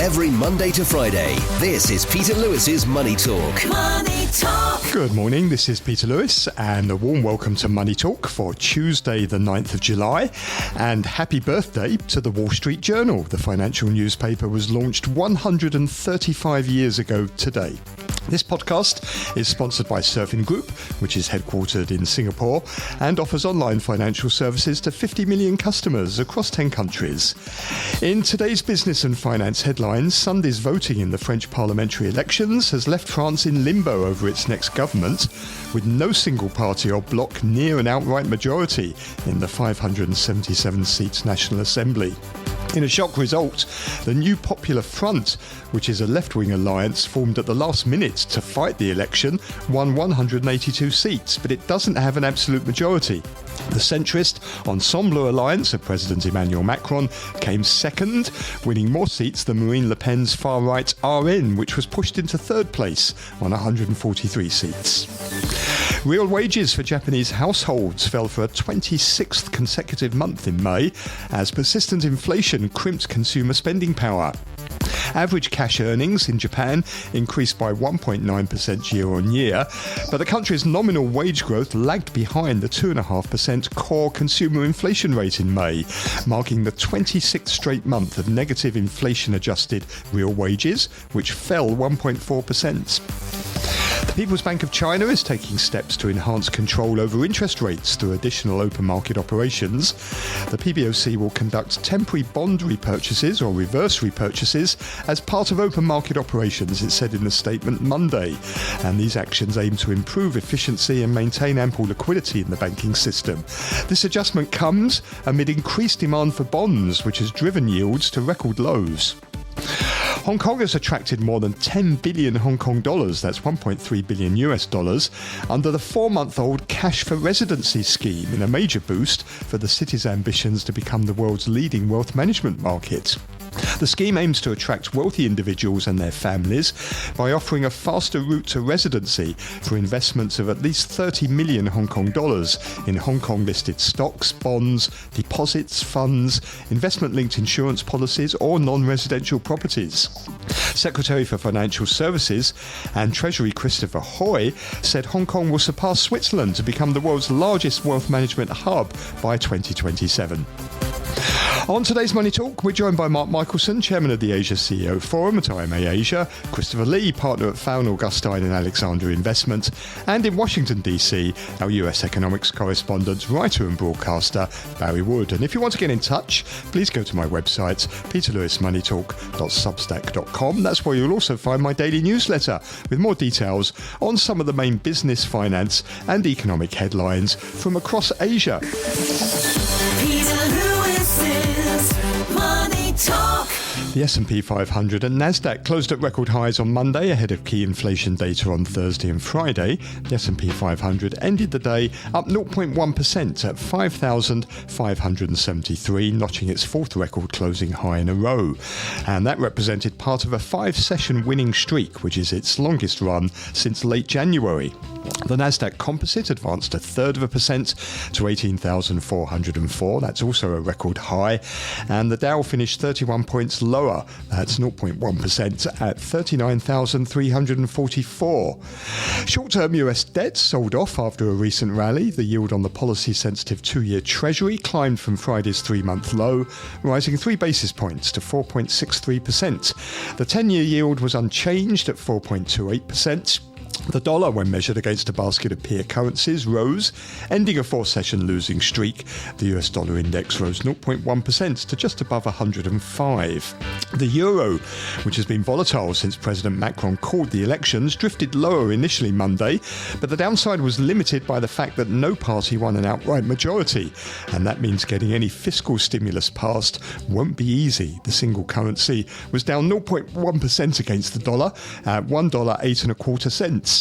Every Monday to Friday, this is Peter Lewis's Money Talk. Money Talk. Good morning, this is Peter Lewis, and a warm welcome to Money Talk for Tuesday the 9th of July. And happy birthday to the Wall Street Journal. The financial newspaper was launched 135 years ago today. This podcast is sponsored by Surfing Group, which is headquartered in Singapore and offers online financial services to 50 million customers across 10 countries. In today's business and finance headlines, Sunday's voting in the French parliamentary elections has left France in limbo over its next government, with no single party or bloc near an outright majority in the 577 seats National Assembly. In a shock result, the new Popular Front, which is a left-wing alliance formed at the last minute to fight the election, won 182 seats, but it doesn't have an absolute majority. The centrist Ensemble alliance of President Emmanuel Macron came second, winning more seats than Marine Le Pen's far-right RN, which was pushed into third place on 143 seats. Real wages for Japanese households fell for a 26th consecutive month in May as persistent inflation crimped consumer spending power. Average cash earnings in Japan increased by 1.9% year on year, but the country's nominal wage growth lagged behind the 2.5% core consumer inflation rate in May, marking the 26th straight month of negative inflation-adjusted real wages, which fell 1.4%. The People's Bank of China is taking steps to enhance control over interest rates through additional open market operations. The PBOC will conduct temporary bond repurchases or reverse repurchases as part of open market operations, it said in a statement Monday. And these actions aim to improve efficiency and maintain ample liquidity in the banking system. This adjustment comes amid increased demand for bonds, which has driven yields to record lows. Hong Kong has attracted more than 10 billion Hong Kong dollars, that's 1.3 billion US dollars, under the 4-month-old Cash for Residency scheme in a major boost for the city's ambitions to become the world's leading wealth management market. The scheme aims to attract wealthy individuals and their families by offering a faster route to residency for investments of at least 30 million Hong Kong dollars in Hong Kong listed stocks, bonds, deposits, funds, investment-linked insurance policies or non-residential properties. Secretary for Financial Services and Treasury Christopher Hoy said Hong Kong will surpass Switzerland to become the world's largest wealth management hub by 2027. On today's Money Talk, we're joined by Mark Michelson, Chairman of the Asia CEO Forum at IMA Asia, Christopher Lee, Partner at Farron, Augustine and Alexander Investment, and in Washington DC, our US Economics Correspondent, writer and broadcaster, Barry Wood. And if you want to get in touch, please go to my website, peterlewismoneytalk.substack.com. That's where you'll also find my daily newsletter with more details on some of the main business, finance and economic headlines from across Asia. Money Talk. The S&P 500 and Nasdaq closed at record highs on Monday ahead of key inflation data on Thursday and Friday. The S&P 500 ended the day up 0.1% at 5,573, notching its fourth record closing high in a row. And that represented part of a 5-session winning streak, which is its longest run since late January. The Nasdaq Composite advanced 0.33% to 18,404. That's also a record high. And the Dow finished 31 points lower. That's 0.1% at 39,344. Short-term US debt sold off after a recent rally. The yield on the policy-sensitive 2-year Treasury climbed from Friday's 3-month low, rising 3 basis points to 4.63%. The 10-year yield was unchanged at 4.28%. The dollar, when measured against a basket of peer currencies, rose, ending a 4-session losing streak. The US dollar index rose 0.1% to just above 105. The euro, which has been volatile since President Macron called the elections, drifted lower initially Monday, but the downside was limited by the fact that no party won an outright majority, and that means getting any fiscal stimulus passed won't be easy. The single currency was down 0.1% against the dollar at $1.0825.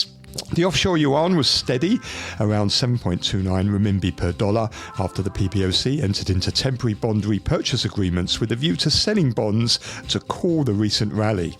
The offshore yuan was steady, around 7.29 renminbi per dollar, after the PBOC entered into temporary bond repurchase agreements with a view to selling bonds to cool the recent rally.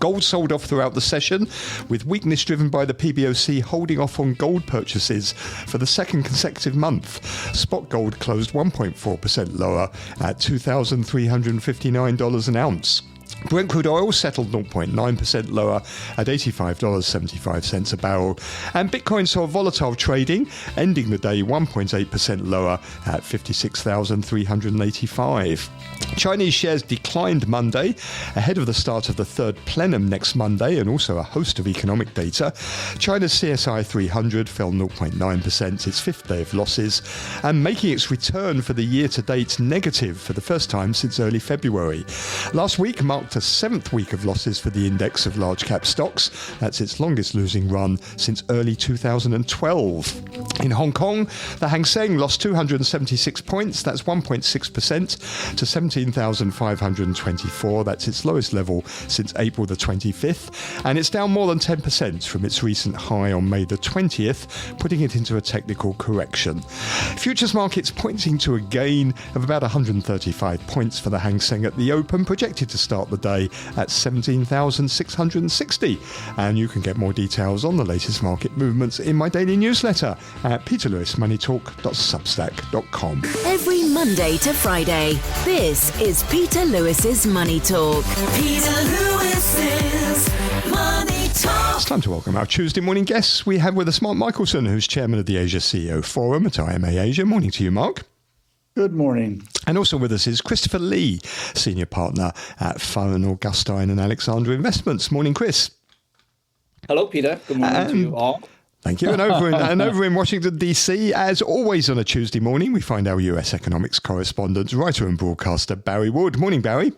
Gold sold off throughout the session, with weakness driven by the PBOC holding off on gold purchases for the second consecutive month. Spot gold closed 1.4% lower at $2,359 an ounce. Brent crude oil settled 0.9% lower at $85.75 a barrel. And Bitcoin saw volatile trading, ending the day 1.8% lower at 56,385. Chinese shares declined Monday, ahead of the start of the third plenum next Monday and also a host of economic data. China's CSI 300 fell 0.9%, its fifth day of losses, and making its return for the year-to-date negative for the first time since early February. Last week marked a seventh week of losses for the index of large-cap stocks. That's its longest losing run since early 2012. In Hong Kong, the Hang Seng lost 276 points, that's 1.6%, to 17,524. That's its lowest level since April the 25th, and it's down more than 10% from its recent high on May the 20th, putting it into a technical correction. Futures markets pointing to a gain of about 135 points for the Hang Seng at the open, projected to start the day at 17,660. And you can get more details on the latest market movements in my daily newsletter at peterlewismoneytalk.substack.com. Every Monday to Friday, this is Peter Lewis's Money Talk. Peter Lewis's Money Talk. It's time to welcome our Tuesday morning guests. We have with us Mark Michelson, who's chairman of the Asia CEO Forum at IMA Asia. Morning to you, Mark. Good morning. And also with us is Christopher Lee, senior partner at Farron, Augustine and Alexander Investments. Morning, Chris. Hello, Peter. Good morning to you all. Thank you. And over in Washington, D.C., as always on a Tuesday morning, we find our US economics correspondent, writer and broadcaster, Barry Wood. Morning, Barry.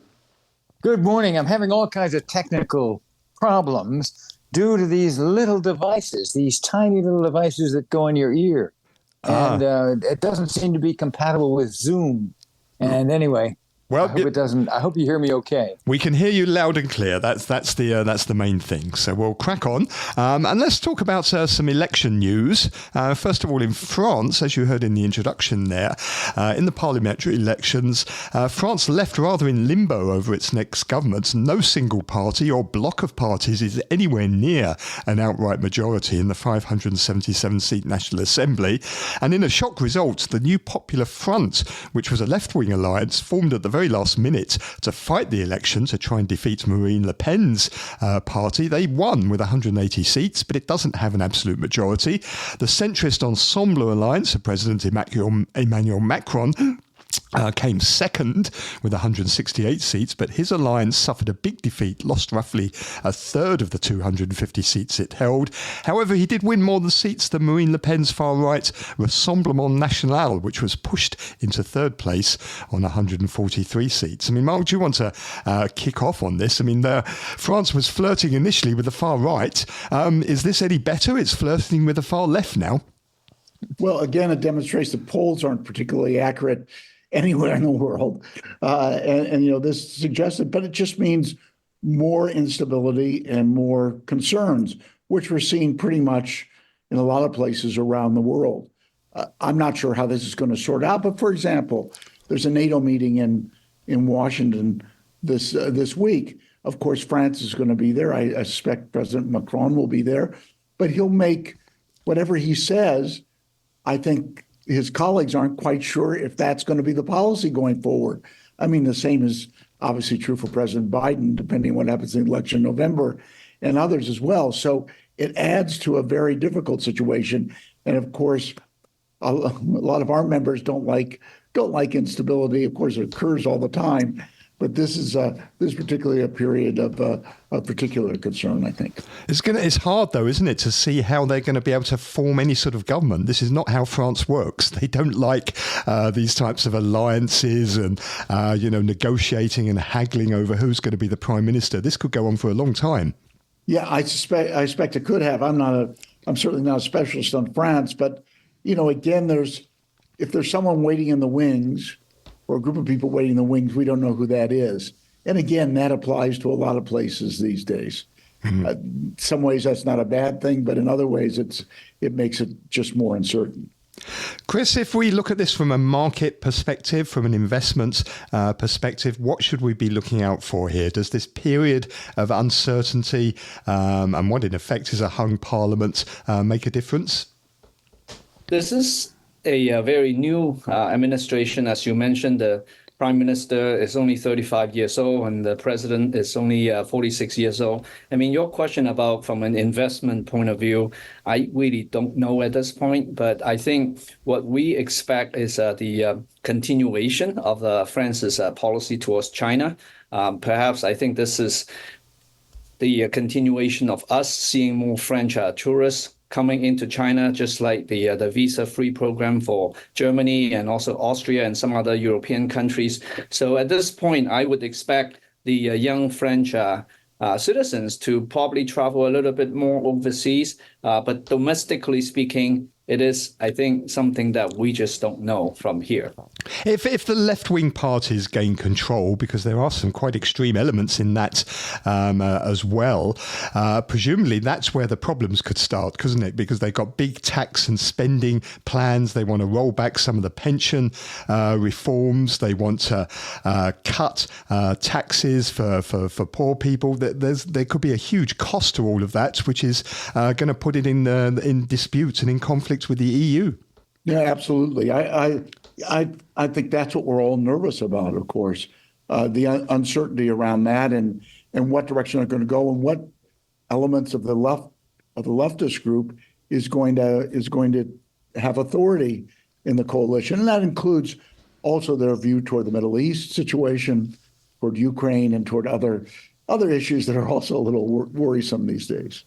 Good morning. I'm having all kinds of technical problems due to these little devices, these tiny little devices that go in your ear. And it doesn't seem to be compatible with Zoom. And anyway, well, I hope it doesn't. I hope you hear me okay. We can hear you loud and clear. That's the main thing. So we'll crack on. And let's talk about some election news. First of all, in France, as you heard in the introduction there, in the parliamentary elections, France left rather in limbo over its next government. No single party or bloc of parties is anywhere near an outright majority in the 577-seat National Assembly. And in a shock result, the new Popular Front, which was a left-wing alliance, formed at the very last minute to fight the election to try and defeat Marine Le Pen's party. They won with 180 seats, but it doesn't have an absolute majority. The centrist Ensemble alliance of President Emmanuel Macron came second with 168 seats, but his alliance suffered a big defeat, lost roughly a third of the 250 seats it held. However, he did win more than seats than Marine Le Pen's far-right Rassemblement National, which was pushed into third place on 143 seats. I mean, Mark, do you want to kick off on this? I mean, France was flirting initially with the far-right. Is this any better? It's flirting with the far-left now. Well, again, it demonstrates the polls aren't particularly accurate anywhere in the world. And this suggested, but it just means more instability and more concerns, which we're seeing pretty much in a lot of places around the world. I'm not sure how this is going to sort out, but for example, there's a NATO meeting in Washington this week. Of course, France is going to be there. I suspect President Macron will be there, but he'll make whatever he says. I think his colleagues aren't quite sure if that's going to be the policy going forward. I mean, the same is obviously true for President Biden, depending on what happens in the election in November, and others as well. So it adds to a very difficult situation. And of course, a lot of our members don't like instability. Of course, it occurs all the time. But this is particularly a period of particular concern, I think. It's hard, though, isn't it, to see how they're going to be able to form any sort of government. This is not how France works. They don't like these types of alliances and negotiating and haggling over who's going to be the prime minister. This could go on for a long time. Yeah, I suspect it could have. I'm certainly not a specialist on France, but again, if there's someone waiting in the wings, or a group of people waiting in the wings, we don't know who that is. And again, that applies to a lot of places these days. In some ways, that's not a bad thing, but in other ways, it makes it just more uncertain. Chris, if we look at this from a market perspective, from an investment perspective, what should we be looking out for here? Does this period of uncertainty and what in effect is a hung parliament make a difference? This is a very new administration. As you mentioned, the prime minister is only 35 years old and the president is only 46 years old. I mean, your question about from an investment point of view, I really don't know at this point, but I think what we expect is the continuation of France's policy towards China. Perhaps I think this is the continuation of us seeing more French tourists coming into China, just like the visa-free program for Germany and also Austria and some other European countries. So at this point, I would expect the young French citizens to probably travel a little bit more overseas. But domestically speaking, it is, I think, something that we just don't know from here. If the left-wing parties gain control, because there are some quite extreme elements in that as well, presumably that's where the problems could start, couldn't it? Because they've got big tax and spending plans. They want to roll back some of the pension reforms. They want to cut taxes for poor people. There could be a huge cost to all of that, which is going to put it in dispute and in conflict with the EU. Yeah, absolutely. I think that's what we're all nervous about, of course, the uncertainty around that and what direction they're going to go and what elements of the leftist group is going to have authority in the coalition. And that includes also their view toward the Middle East situation, toward Ukraine, and toward other issues that are also a little worrisome these days.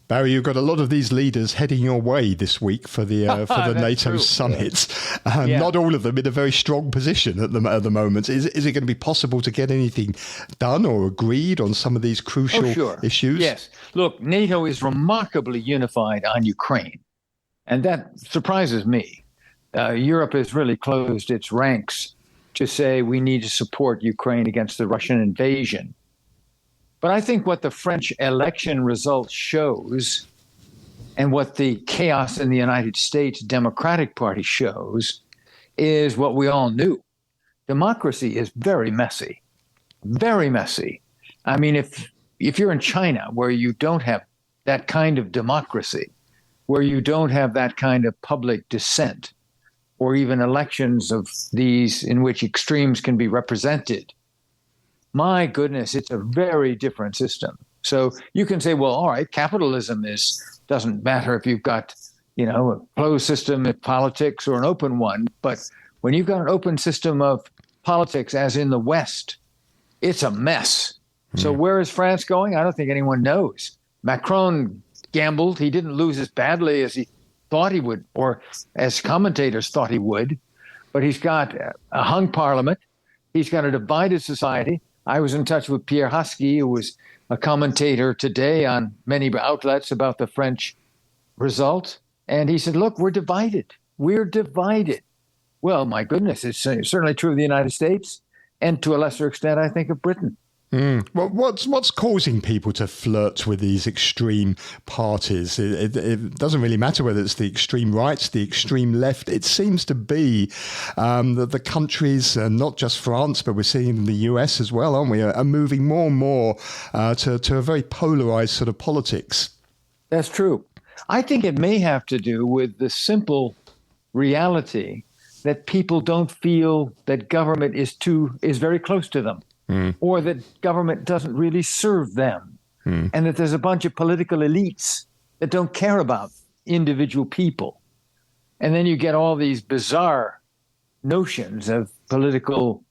Barry, you've got a lot of these leaders heading your way this week for the NATO summit. Not all of them in a very strong position at the moment. Is it going to be possible to get anything done or agreed on some of these crucial issues? Yes. Look, NATO is remarkably unified on Ukraine, and that surprises me. Europe has really closed its ranks to say we need to support Ukraine against the Russian invasion. But I think what the French election result shows and what the chaos in the United States Democratic Party shows is what we all knew. Democracy is very messy, very messy. I mean, if you're in China where you don't have that kind of democracy, where you don't have that kind of public dissent, or even elections of these in which extremes can be represented, my goodness, it's a very different system. So you can say, well, all right, capitalism doesn't matter if you've got, a closed system of politics or an open one. But when you've got an open system of politics, as in the West, it's a mess. So where is France going? I don't think anyone knows. Macron gambled. He didn't lose as badly as he thought he would, or as commentators thought he would. But he's got a hung parliament. He's got a divided society. I was in touch with Pierre Husky, who was a commentator today on many outlets about the French result. And he said, look, we're divided. We're divided. Well, my goodness, it's certainly true of the United States and to a lesser extent, I think, of Britain. Well, what's causing people to flirt with these extreme parties? It doesn't really matter whether it's the extreme right, the extreme left. It seems to be that the countries, not just France, but we're seeing in the US as well, aren't we, are moving more and more to a very polarized sort of politics. That's true. I think it may have to do with the simple reality that people don't feel that government is very close to them. Or that government doesn't really serve them, and that there's a bunch of political elites that don't care about individual people. And then you get all these bizarre notions of political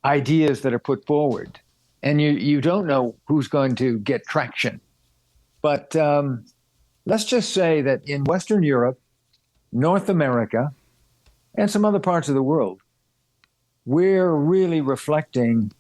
ideas that are put forward, and you don't know who's going to get traction. But let's just say that in Western Europe, North America, and some other parts of the world, we're really reflecting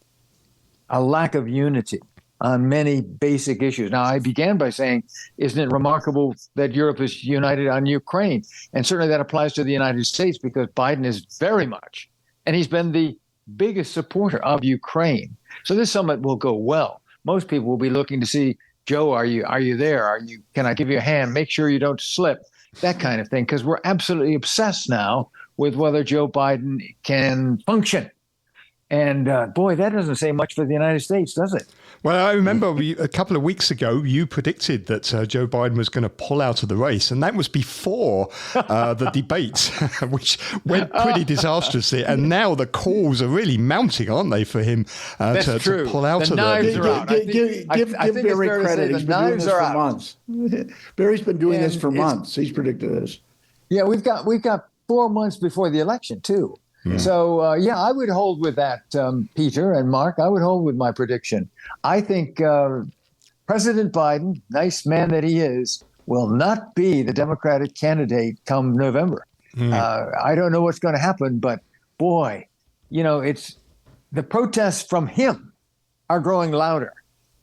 a lack of unity on many basic issues. Now, I began by saying, isn't it remarkable that Europe is united on Ukraine? And certainly that applies to the United States because Biden is very much, and he's been the biggest supporter of Ukraine. So this summit will go well. Most people will be looking to see, Joe, are you there? Can I give you a hand? Make sure you don't slip, that kind of thing, because we're absolutely obsessed now with whether Joe Biden can function. And boy, that doesn't say much for the United States, does it? Well, I remember a couple of weeks ago, you predicted that Joe Biden was going to pull out of the race, and that was before the debate, which went pretty disastrously. And now the calls are really mounting, aren't they, for him to pull out of the knives are out. Give Barry credit. He's been doing this for months. Barry's been doing this for months. He's predicted this. Yeah, we've got 4 months before the election, too. So, I would hold with that, Peter and Mark. I would hold with my prediction. I think President Biden, nice man that he is, will not be the Democratic candidate come November. I don't know what's going to happen, but boy, it's the protests from him are growing louder.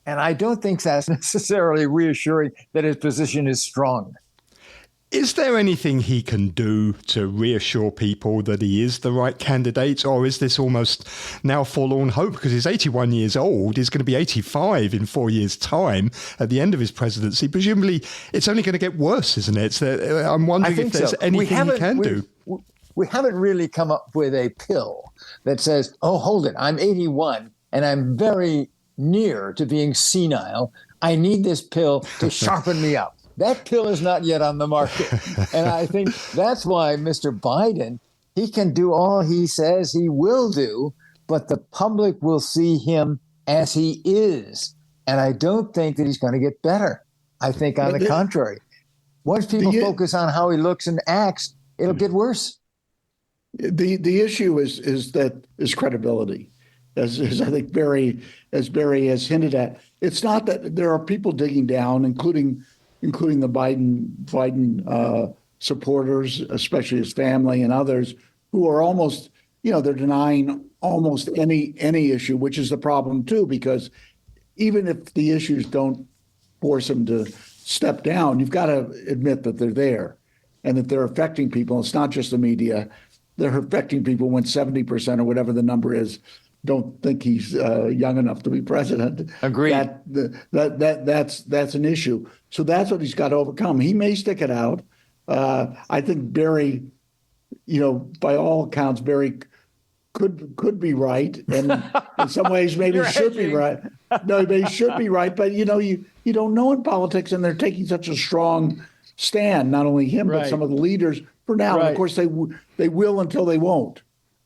And I don't think that's necessarily reassuring that his position is strong. Is there anything he can do to reassure people that he is the right candidate, or is this almost now forlorn hope? Because he's 81 years old, he's going to be 85 in 4 years' time at the end of his presidency. Presumably, it's only going to get worse, isn't it? I'm wondering if there's anything he can do. We haven't really come up with a pill that says, oh, hold it, I'm 81 and I'm very near to being senile. I need this pill to sharpen me up. That pill is not yet on the market. And I think that's why Mr. Biden, he can do all he says he will do, but the public will see him as he is. And I don't think that he's going to get better. I think on the contrary. Once people focus on how he looks and acts, it'll get worse. The issue is credibility. As I think Barry has hinted at. It's not that there are people digging down, including the Biden supporters, especially his family and others, who are almost, they're denying almost any issue, which is the problem too, because even if the issues don't force him to step down, you've got to admit that they're there and that they're affecting people. It's not just the media. They're affecting people when 70% or whatever the number is don't think he's young enough to be president. Agreed. That's an issue. So that's what he's got to overcome. He may stick it out. I think Barry, by all accounts, Barry could be right, and in some ways maybe should be right. No, he should be right, but you don't know in politics, and they're taking such a strong stand. Not only him, but some of the leaders for now. And of course, they will until they won't.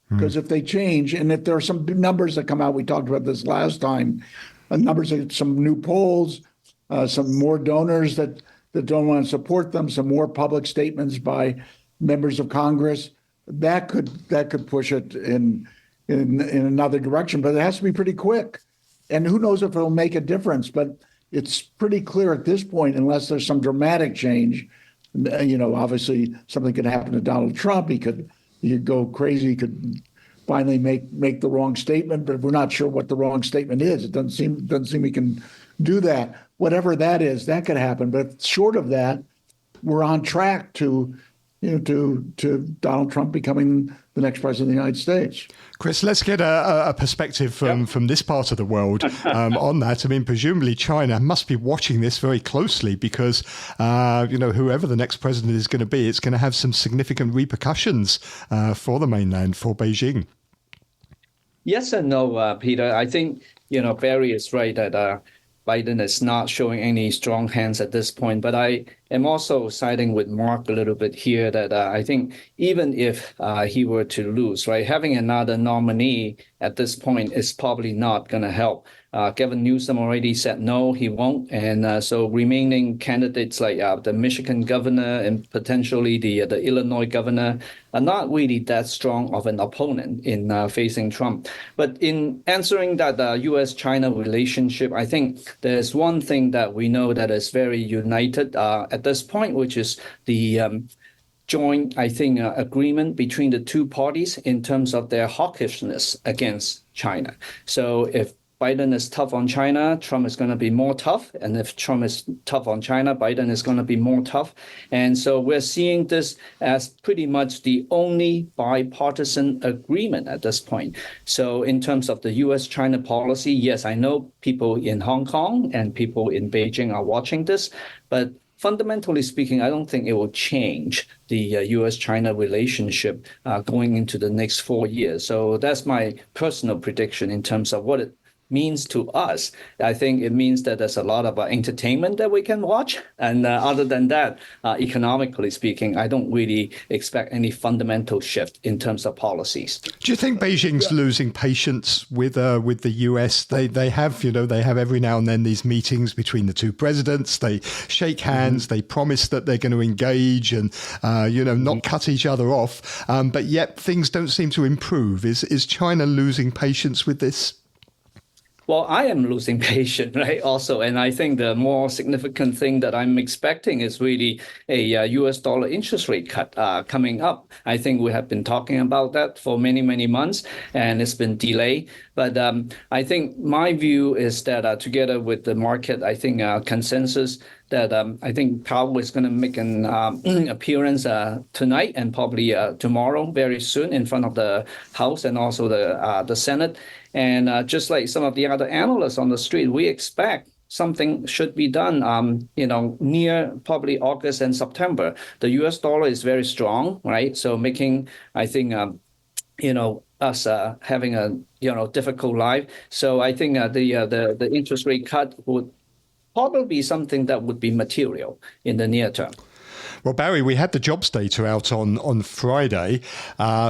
Because if they change, and if there are some numbers that come out, we talked about this last time, numbers of some new polls, some more donors that don't want to support them, some more public statements by members of Congress, that could push it in another direction. But it has to be pretty quick, and who knows if it'll make a difference. But it's pretty clear at this point, unless there's some dramatic change. Obviously something could happen to Donald Trump. He could go crazy, could finally make the wrong statement, but we're not sure what the wrong statement is. It doesn't seem we can do that. Whatever that is, that could happen. But short of that, we're on track to Donald Trump becoming the next president of the United States. Chris, let's get a perspective from this part of the world on that. I mean, presumably China must be watching this very closely because, whoever the next president is going to be, it's going to have some significant repercussions for the mainland, for Beijing. Yes and no, Peter. I think, Barry is right that Biden is not showing any strong hands at this point. But I am also siding with Mark a little bit here that I think even if he were to lose, right, having another nominee at this point is probably not going to help. Gavin Newsom already said no, he won't. And so remaining candidates like the Michigan governor and potentially the Illinois governor are not really that strong of an opponent in facing Trump. But in answering that U.S.-China relationship, I think there's one thing that we know that is very united at this point, which is the joint, agreement between the two parties in terms of their hawkishness against China. So if Biden is tough on China, Trump is going to be more tough. And if Trump is tough on China, Biden is going to be more tough. And so we're seeing this as pretty much the only bipartisan agreement at this point. So in terms of the U.S.-China policy, yes, I know people in Hong Kong and people in Beijing are watching this, but fundamentally speaking, I don't think it will change the U.S.-China relationship going into the next 4 years. So that's my personal prediction in terms of what it means to us. I think it means that there's a lot of entertainment that we can watch. And other than that, economically speaking, I don't really expect any fundamental shift in terms of policies. Do you think Beijing's losing patience with the US? They have every now and then these meetings between the two presidents. They shake hands. They promise that they're going to engage and not cut each other off. But yet things don't seem to improve. Is China losing patience with this? Well, I am losing patience, right, also. And I think the more significant thing that I'm expecting is really a US dollar interest rate cut coming up. I think we have been talking about that for many, many months, and it's been delayed. But I think my view is that together with the market, I think consensus that I think Powell is going to make an appearance tonight and probably tomorrow, very soon, in front of the House and also the Senate. And just like some of the other analysts on the street, we expect something should be done, near probably August and September. The U.S. dollar is very strong, right? So making, I think, us having a difficult life. So I think the interest rate cut would probably be something that would be material in the near term. Well, Barry, we had the jobs data out on Friday.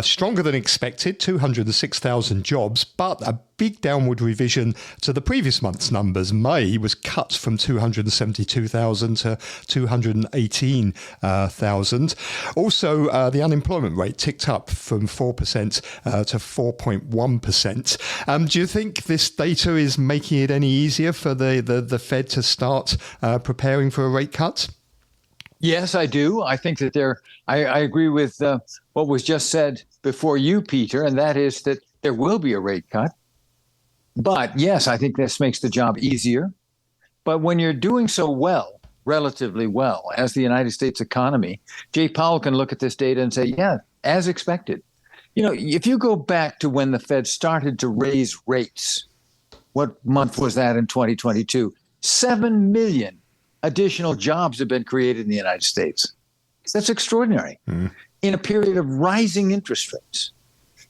Stronger than expected, 206,000 jobs, but a big downward revision to the previous month's numbers. May was cut from 272,000 to 218,000. Also, the unemployment rate ticked up from 4% to 4.1%. Do you think this data is making it any easier for the Fed to start preparing for a rate cut? Yes, I do. I think that I agree with what was just said before you, Peter, and that is that there will be a rate cut. But yes, I think this makes the job easier. But when you're doing so well, relatively well, as the United States economy, Jay Powell can look at this data and say, yeah, as expected. If you go back to when the Fed started to raise rates, what month was that in 2022? 7 million additional jobs have been created in the United States. That's extraordinary in a period of rising interest rates.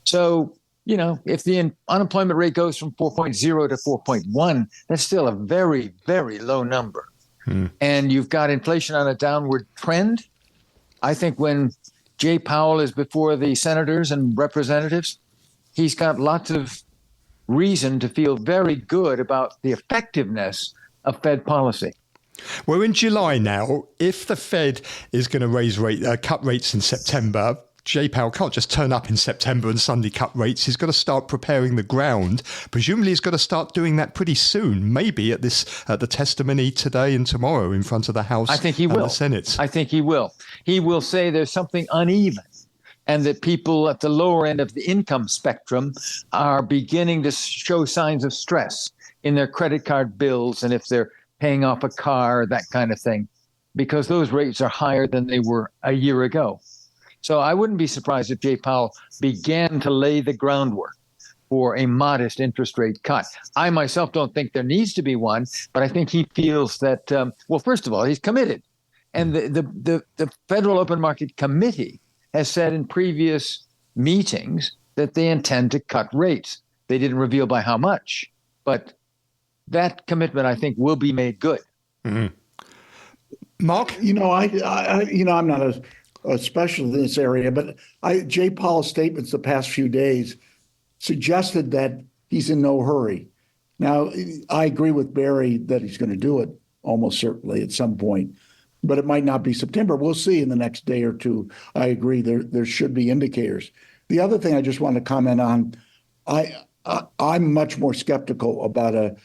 So, if the unemployment rate goes from 4.0 to 4.1, that's still a very, very low number. And you've got inflation on a downward trend. I think when Jay Powell is before the senators and representatives, he's got lots of reason to feel very good about the effectiveness of Fed policy. We're in July now. If the Fed is going to cut rates in September, Jay Powell can't just turn up in September and suddenly cut rates. He's got to start preparing the ground. Presumably, he's got to start doing that pretty soon. Maybe at the testimony today and tomorrow in front of the House. I think he and will. The Senate. I think he will. He will say there's something uneven, and that people at the lower end of the income spectrum are beginning to show signs of stress in their credit card bills, and if they're paying off a car, that kind of thing, because those rates are higher than they were a year ago. So I wouldn't be surprised if Jay Powell began to lay the groundwork for a modest interest rate cut. I myself don't think there needs to be one, but I think he feels that, first of all, he's committed. And the Federal Open Market Committee has said in previous meetings that they intend to cut rates. They didn't reveal by how much, but that commitment, I think, will be made good. Mm-hmm. Mark? I'm not a specialist in this area, but Jay Powell's statements the past few days suggested that he's in no hurry. Now, I agree with Barry that he's going to do it almost certainly at some point, but it might not be September. We'll see in the next day or two. I agree. There should be indicators. The other thing I just want to comment on, I'm much more skeptical about a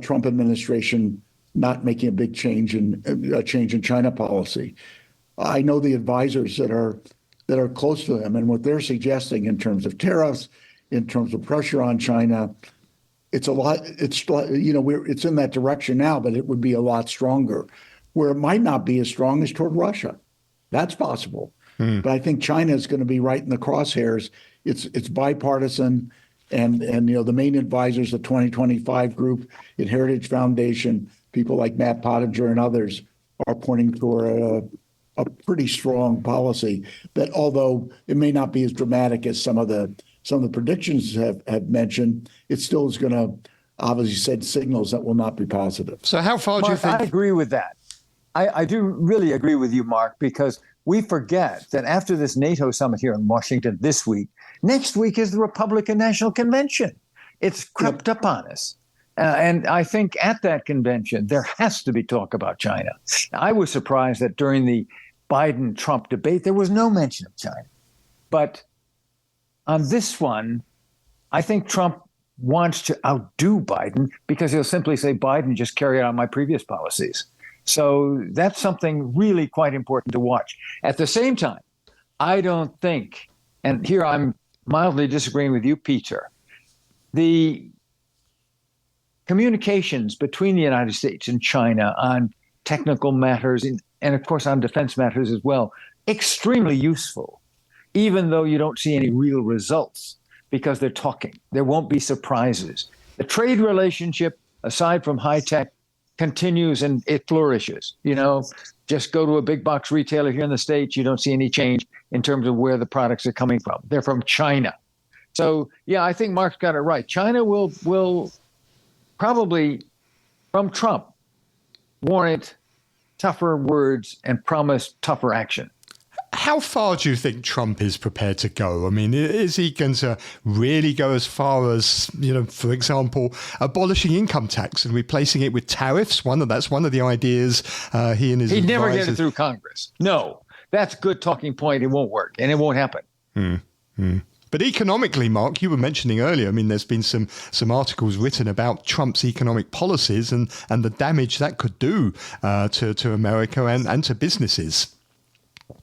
Trump administration not making a big change in China policy. I know the advisors that are close to them, and what they're suggesting in terms of tariffs, in terms of pressure on China, it's a lot. It's it's in that direction now, but it would be a lot stronger. Where it might not be as strong as toward Russia, that's possible. But I think China is going to be right in the crosshairs. It's bipartisan. And the main advisors, the 2025 group, Heritage Foundation, people like Matt Pottinger and others are pointing toward a pretty strong policy that, although it may not be as dramatic as some of the predictions have mentioned, it still is going to obviously send signals that will not be positive. So how far do you Mark, think? I agree with that. I do really agree with you, Mark, because we forget that after this NATO summit here in Washington this week, next week is the Republican National Convention. It's crept up on us. And I think at that convention, there has to be talk about China. I was surprised that during the Biden-Trump debate, there was no mention of China. But on this one, I think Trump wants to outdo Biden because he'll simply say, Biden just carried out my previous policies. So that's something really quite important to watch. At the same time, I don't think, and here I'm mildly disagreeing with you, Peter, the communications between the United States and China on technical matters and of course on defense matters as well, extremely useful, even though you don't see any real results because they're talking. There won't be surprises. The trade relationship, aside from high tech, continues and it flourishes. You know, just go to a big box retailer here in the States, you don't see any change in terms of where the products are coming from. They're from China. So, yeah, I think Mark's got it right. China will probably, from Trump, warrant tougher words and promise tougher action. How far do you think Trump is prepared to go? I mean, is he going to really go as far as, you know, for example, abolishing income tax and replacing it with tariffs? That's one of the ideas he and his He'd never advisors... get it through Congress. No, that's a good talking point. It won't work, and it won't happen. But economically, Mark, you were mentioning earlier, I mean, there's been some articles written about Trump's economic policies and the damage that could do to America and to businesses.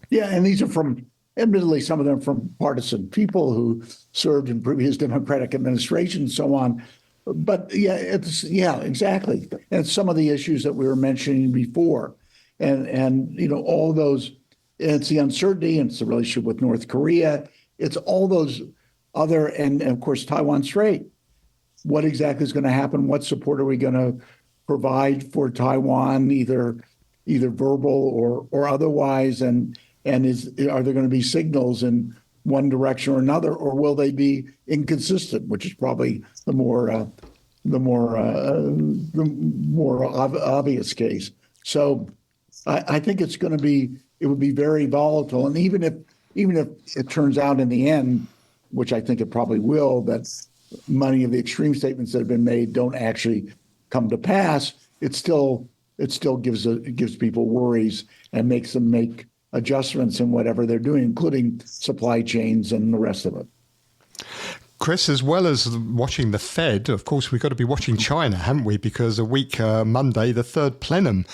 Yeah, and these are admittedly, some of them from partisan people who served in previous Democratic administrations and so on. But yeah, exactly. And some of the issues that we were mentioning before, and you know, all those, it's the uncertainty, and it's the relationship with North Korea. It's all those other, and of course, Taiwan Strait. What exactly is going to happen? What support are we going to provide for Taiwan, either verbal or otherwise? And are there going to be signals in one direction or another, or will they be inconsistent, which is probably the more obvious case. So I think it would be very volatile. And even if it turns out in the end, which I think it probably will, that many of the extreme statements that have been made don't actually come to pass, it still gives people worries and makes them make adjustments in whatever they're doing, including supply chains and the rest of it. Chris, as well as watching the Fed, of course, we've got to be watching China, haven't we? Because a week Monday, the third plenum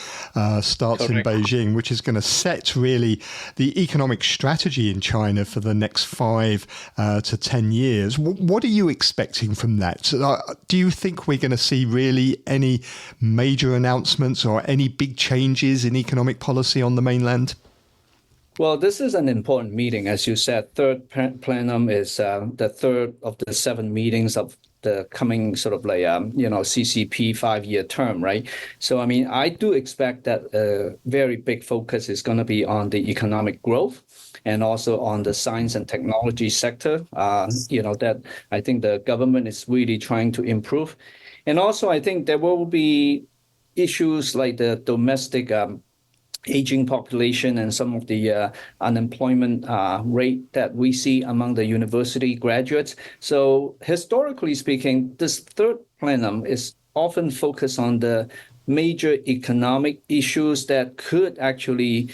starts in Beijing, which is going to set really the economic strategy in China for the next 5 to 10 years. What are you expecting from that? Do you think we're going to see really any major announcements or any big changes in economic policy on the mainland? Well, this is an important meeting. As you said, third plenum is the third of the 7 meetings of the coming sort of like, CCP 5-year term, right? So, I mean, I do expect that a very big focus is going to be on the economic growth and also on the science and technology sector, that I think the government is really trying to improve. And also, I think there will be issues like the domestic aging population and some of the unemployment rate that we see among the university graduates. So historically speaking, this third plenum is often focused on the major economic issues that could actually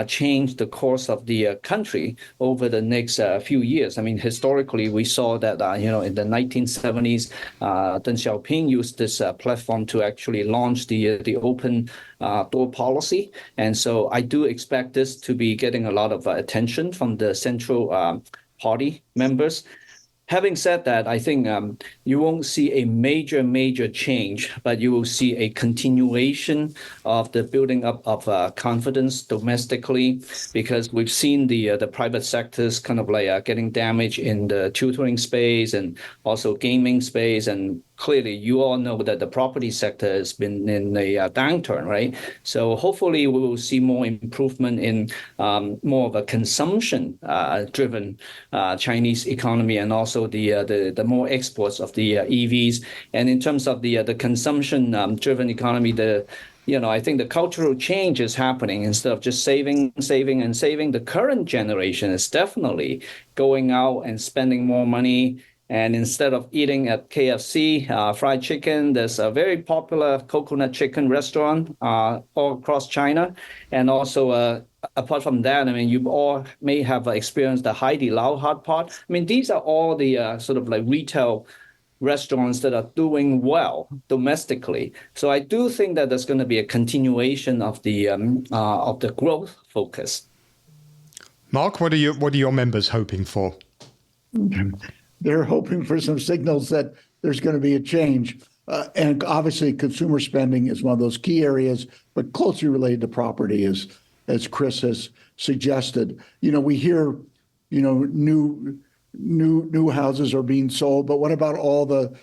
change the course of the country over the next few years. I mean, historically, we saw that, in the 1970s, Deng Xiaoping used this platform to actually launch the open door policy. And so I do expect this to be getting a lot of attention from the central party members. Having said that, I think you won't see a major change, but you will see a continuation of the building up of confidence domestically, because we've seen the private sectors kind of like getting damaged in the tutoring space and also gaming space, and clearly, you all know that the property sector has been in a downturn, right? So hopefully we will see more improvement in more of a consumption-driven Chinese economy, and also the more exports of the EVs. And in terms of the consumption-driven economy, I think the cultural change is happening. Instead of just saving, the current generation is definitely going out and spending more money. And instead of eating at KFC, fried chicken, there's a very popular coconut chicken restaurant all across China. And also, apart from that, I mean, you all may have experienced the Haidilao hot pot. I mean, these are all the sort of like retail restaurants that are doing well domestically. So I do think that there's going to be a continuation of the growth focus. Mark, what are your members hoping for? They're hoping for some signals that there's going to be a change. And obviously, consumer spending is one of those key areas, but closely related to property, as Chris has suggested. We hear, new houses are being sold, but what about all the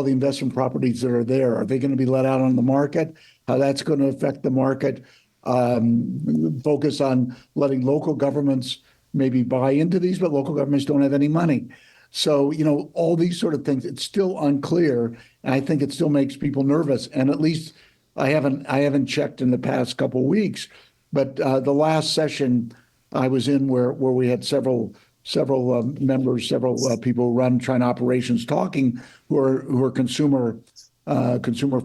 investment properties that are there? Are they going to be let out on the market? How that's going to affect the market? Focus on letting local governments maybe buy into these, but local governments don't have any money. So, all these sort of things, it's still unclear. And I think it still makes people nervous. And at least I haven't checked in the past couple of weeks, but the last session I was in where we had several members, several people who run China operations talking who are consumer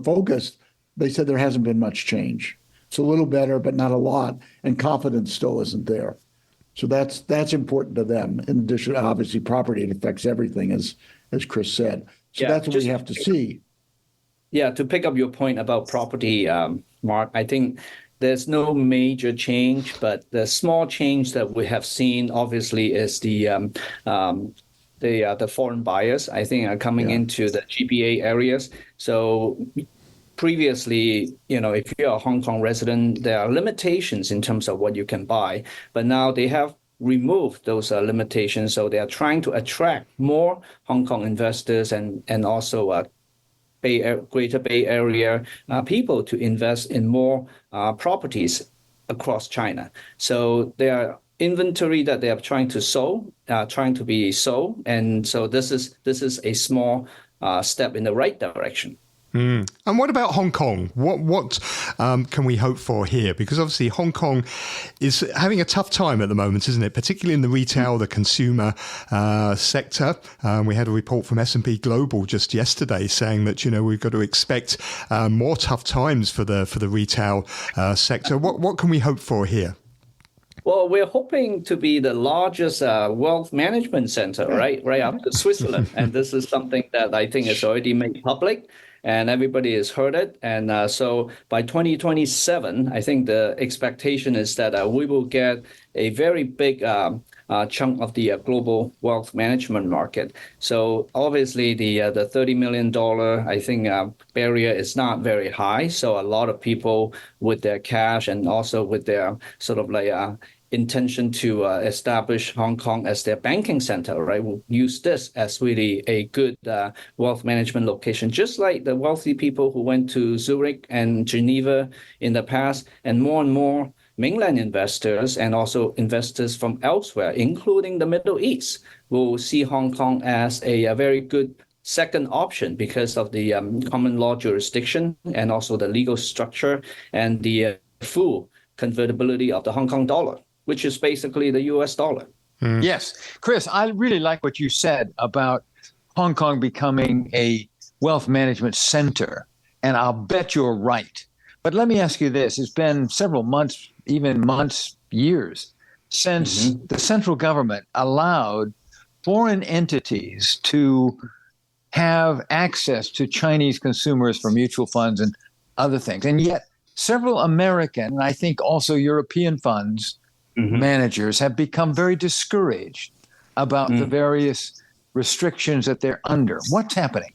focused. They said there hasn't been much change. It's a little better, but not a lot. And confidence still isn't there. So that's important to them. In addition, obviously, property, it affects everything, as Chris said. So that's what we have to see. Yeah, to pick up your point about property, Mark, I think there's no major change, but the small change that we have seen, obviously, is the foreign buyers, I think, are coming into the GBA areas. So previously, if you're a Hong Kong resident, there are limitations in terms of what you can buy. But now they have removed those limitations. So they are trying to attract more Hong Kong investors and also Greater Bay Area people to invest in more properties across China. So there are inventory that they are trying to be sold. And so this is a small step in the right direction. And what about Hong Kong? What can we hope for here? Because obviously Hong Kong is having a tough time at the moment, isn't it? Particularly in the retail, the consumer sector. We had a report from S&P Global just yesterday saying that we've got to expect more tough times for the retail sector. What can we hope for here? Well, we're hoping to be the largest wealth management center, right after Switzerland, and this is something that I think is already made public. And everybody has heard it. And so by 2027, I think the expectation is that we will get a very big chunk of the global wealth management market. So obviously the $30 million, I think, barrier is not very high. So a lot of people with their cash and also with their sort of like intention to establish Hong Kong as their banking center, right, will use this as really a good wealth management location, just like the wealthy people who went to Zurich and Geneva in the past, and more mainland investors and also investors from elsewhere, including the Middle East, will see Hong Kong as a very good second option because of the common law jurisdiction and also the legal structure and the full convertibility of the Hong Kong dollar, which is basically the US dollar. Yes. Chris, I really like what you said about Hong Kong becoming a wealth management center, and I'll bet you're right. But let me ask you this. It's been several months, years, since the central government allowed foreign entities to have access to Chinese consumers for mutual funds and other things. And yet several American, and I think also European funds, managers have become very discouraged about the various restrictions that they're under. What's happening?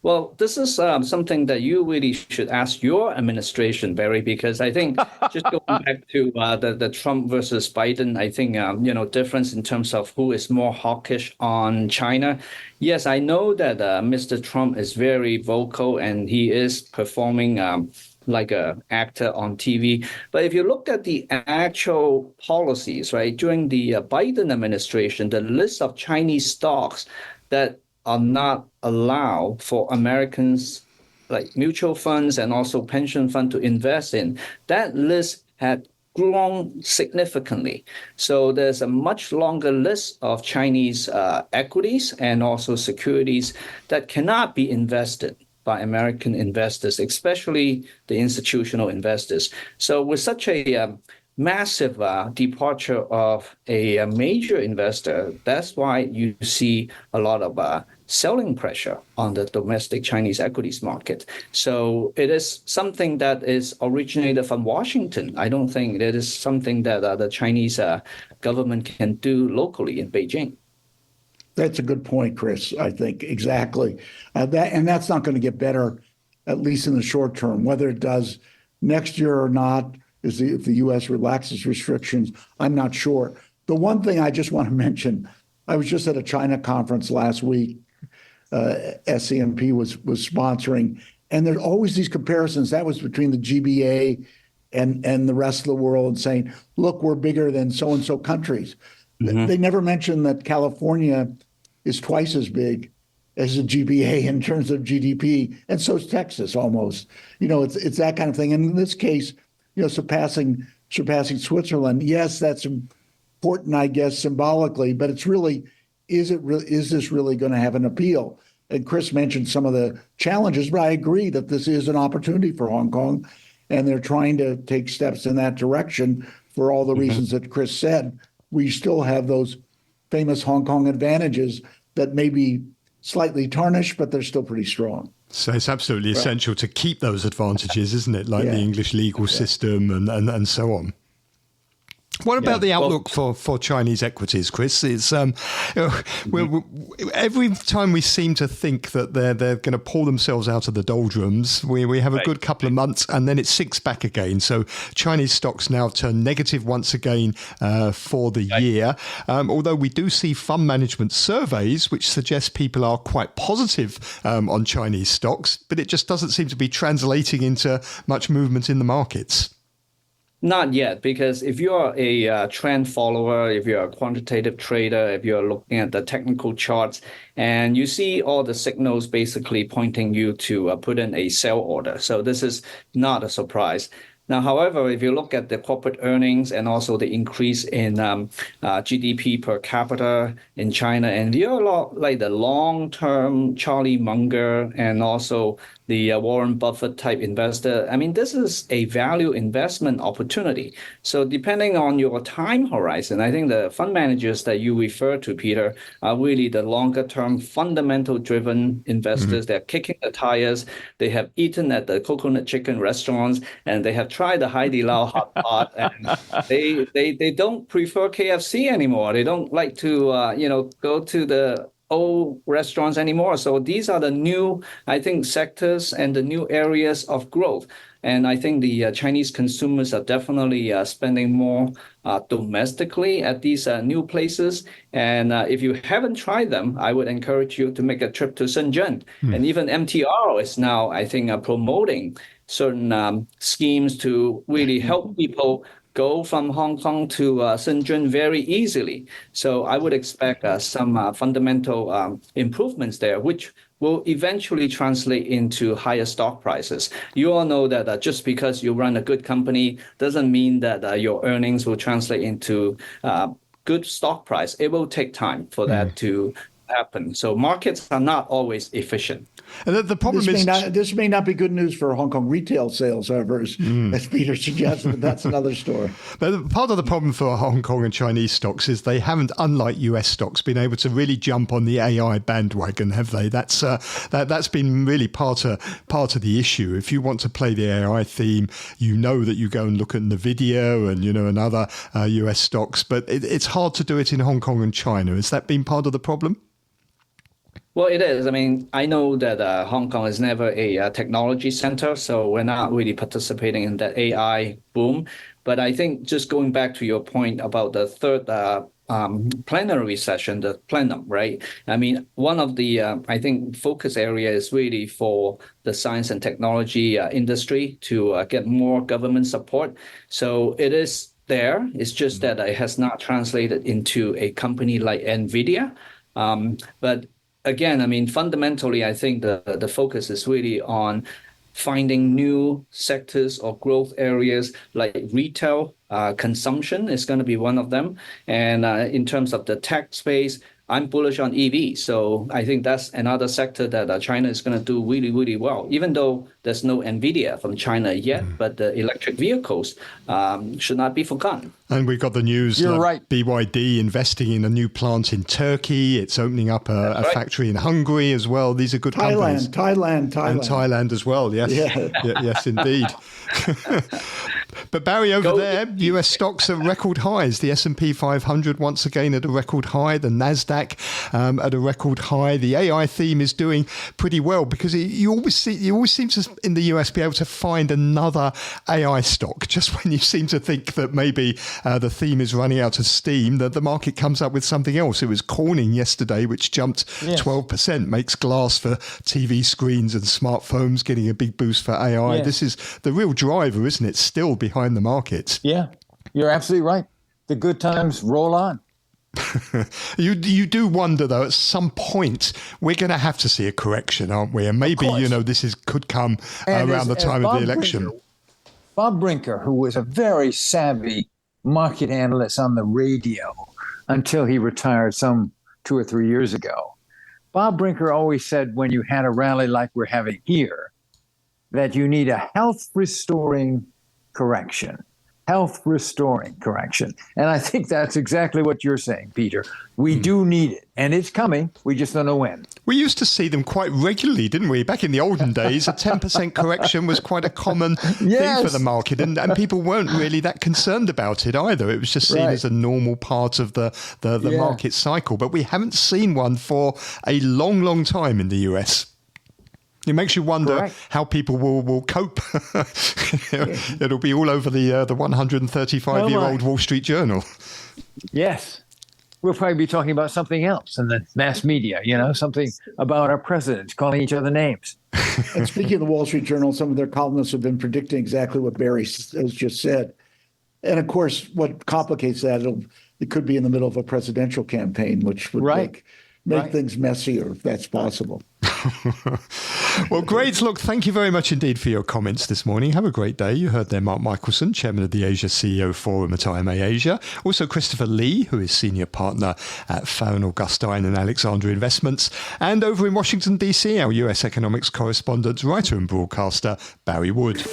Well, this is something that you really should ask your administration, Barry, because I think just going back to the Trump versus Biden, I think, difference in terms of who is more hawkish on China. Yes, I know that Mr. Trump is very vocal and he is performing like an actor on TV. But if you look at the actual policies, right, during the Biden administration, the list of Chinese stocks that are not allowed for Americans like mutual funds and also pension fund to invest in, that list had grown significantly. So there's a much longer list of Chinese equities and also securities that cannot be invested by American investors, especially the institutional investors. So with such a massive departure of a major investor, that's why you see a lot of selling pressure on the domestic Chinese equities market. So it is something that is originated from Washington. I don't think it is something that the Chinese government can do locally in Beijing. That's a good point, Chris. I think exactly that's not going to get better, at least in the short term. Whether it does next year or not, if the U.S. relaxes restrictions, I'm not sure. The one thing I just want to mention, I was just at a China conference last week. SCMP was sponsoring, and there's always these comparisons. That was between the GBA and the rest of the world, and saying, look, we're bigger than so and so countries. Mm-hmm. They never mentioned that California is twice as big as the GBA in terms of GDP, and so is Texas almost. It's that kind of thing. And in this case, surpassing Switzerland. Yes, that's important, I guess, symbolically, but it's really, is this really going to have an appeal? And Chris mentioned some of the challenges, but I agree that this is an opportunity for Hong Kong, and they're trying to take steps in that direction for all the reasons that Chris said. We still have those famous Hong Kong advantages that may be slightly tarnished, but they're still pretty strong. So it's absolutely essential to keep those advantages, isn't it? Like the English legal system and so on. What about the outlook for Chinese equities, Chris? It's every time we seem to think that they're going to pull themselves out of the doldrums, we have a good couple of months and then it sinks back again. So Chinese stocks now turn negative once again for the year. Although we do see fund management surveys which suggest people are quite positive on Chinese stocks, but it just doesn't seem to be translating into much movement in the markets. Not yet, because if you're a trend follower, if you're a quantitative trader, if you're looking at the technical charts, and you see all the signals basically pointing you to put in a sell order. So this is not a surprise. Now, however, if you look at the corporate earnings and also the increase in GDP per capita in China, and you're a lot like the long-term Charlie Munger and also the Warren Buffett type investor, I mean, this is a value investment opportunity. So depending on your time horizon, I think the fund managers that you refer to, Peter, are really the longer term fundamental driven investors. They're kicking the tires. They have eaten at the coconut chicken restaurants and they have tried the Hai Di Lao hot pot, and they don't prefer KFC anymore. They don't like to go to the old restaurants anymore. So these are the new, I think, sectors and the new areas of growth. And I think the Chinese consumers are definitely spending more domestically at these new places. And if you haven't tried them, I would encourage you to make a trip to Shenzhen. And even MTR is now, I think, promoting certain schemes to really help people go from Hong Kong to Shenzhen very easily. So I would expect some fundamental improvements there, which will eventually translate into higher stock prices. You all know that just because you run a good company doesn't mean that your earnings will translate into good stock price. It will take time for that to happen. So markets are not always efficient. And the problem this may not be good news for Hong Kong retail sales, however, as Peter suggested, but that's another story. But part of the problem for Hong Kong and Chinese stocks is they haven't, unlike US stocks, been able to really jump on the AI bandwagon, have they? That's been really part of the issue. If you want to play the AI theme, you know that you go and look at NVIDIA and other US stocks, but it's hard to do it in Hong Kong and China. Has that been part of the problem? Well, it is. I mean, I know that Hong Kong is never a technology center, so we're not really participating in that AI boom. But I think just going back to your point about the third plenary session, the plenum, right? I mean, one of the, I think, focus area is really for the science and technology industry to get more government support. So it is there. It's just that it has not translated into a company like NVIDIA. But again, I mean, fundamentally, I think the focus is really on finding new sectors or growth areas like retail. Consumption is going to be one of them. And in terms of the tech space, I'm bullish on EV. So I think that's another sector that China is going to do really, really well, even though there's no NVIDIA from China yet, but the electric vehicles should not be forgotten. And we've got the news, You're right. BYD investing in a new plant in Turkey. It's opening up a factory in Hungary as well. These are good companies. Thailand. And Thailand as well, yes. Yeah. Yes, indeed. But Barry, over there, US stocks at record highs. The S&P 500 once again at a record high. The NASDAQ at a record high. The AI theme is doing pretty well because you always seem to, in the US, be able to find another AI stock. Just when you seem to think that maybe the theme is running out of steam, that the market comes up with something else. It was Corning yesterday, which jumped 12%, makes glass for TV screens and smartphones getting a big boost for AI. Yes. This is the real driver, isn't it? Still behind the market. Yeah, you're absolutely right. The good times roll on. You do wonder, though, at some point we're going to have to see a correction, aren't we? And maybe, this could come around the time of the election. Bob Brinker, who was a very savvy market analyst on the radio until he retired some 2 or 3 years ago, Bob Brinker always said when you had a rally like we're having here, that you need a health-restoring correction. And I think that's exactly what you're saying, Peter. We do need it, and it's coming. We just don't know when. We used to see them quite regularly, didn't we? Back in the olden days, a 10% correction was quite a common thing for the market, and people weren't really that concerned about it either. It was just seen as a normal part of the market cycle. But we haven't seen one for a long, long time in the US. It makes you wonder how people will cope. It'll be all over the 135-year-old Wall Street Journal. Yes. We'll probably be talking about something else in the mass media, something about our presidents calling each other names. And speaking of the Wall Street Journal, some of their columnists have been predicting exactly what Barry has just said. And of course, what complicates that, it could be in the middle of a presidential campaign, which would make things messier if that's possible. Well, great. Look, thank you very much indeed for your comments this morning. Have a great day. You heard there Mark Michelson, Chairman of the Asia CEO Forum at IMA Asia. Also Christopher Lee, who is Senior Partner at Farron, Augustine and Alexandra Investments. And over in Washington, D.C., our US economics correspondent, writer and broadcaster, Barry Wood.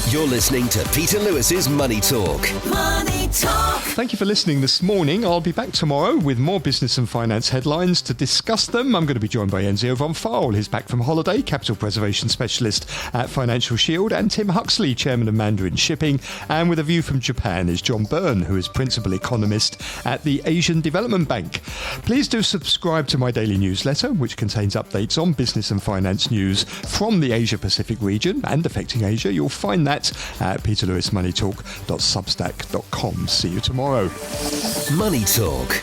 You're listening to Peter Lewis's Money Talk. Money Talk. Thank you for listening this morning. I'll be back tomorrow with more business and finance headlines to discuss them. I'm going to be joined by Enzio von Faul. He's back from holiday, capital preservation specialist at Financial Shield, and Tim Huxley, chairman of Mandarin Shipping. And with a view from Japan is John Byrne, who is principal economist at the Asian Development Bank. Please do subscribe to my daily newsletter, which contains updates on business and finance news from the Asia Pacific region and affecting Asia. You'll find that at peterlewismoneytalk.substack.com. See you tomorrow. Money Talk.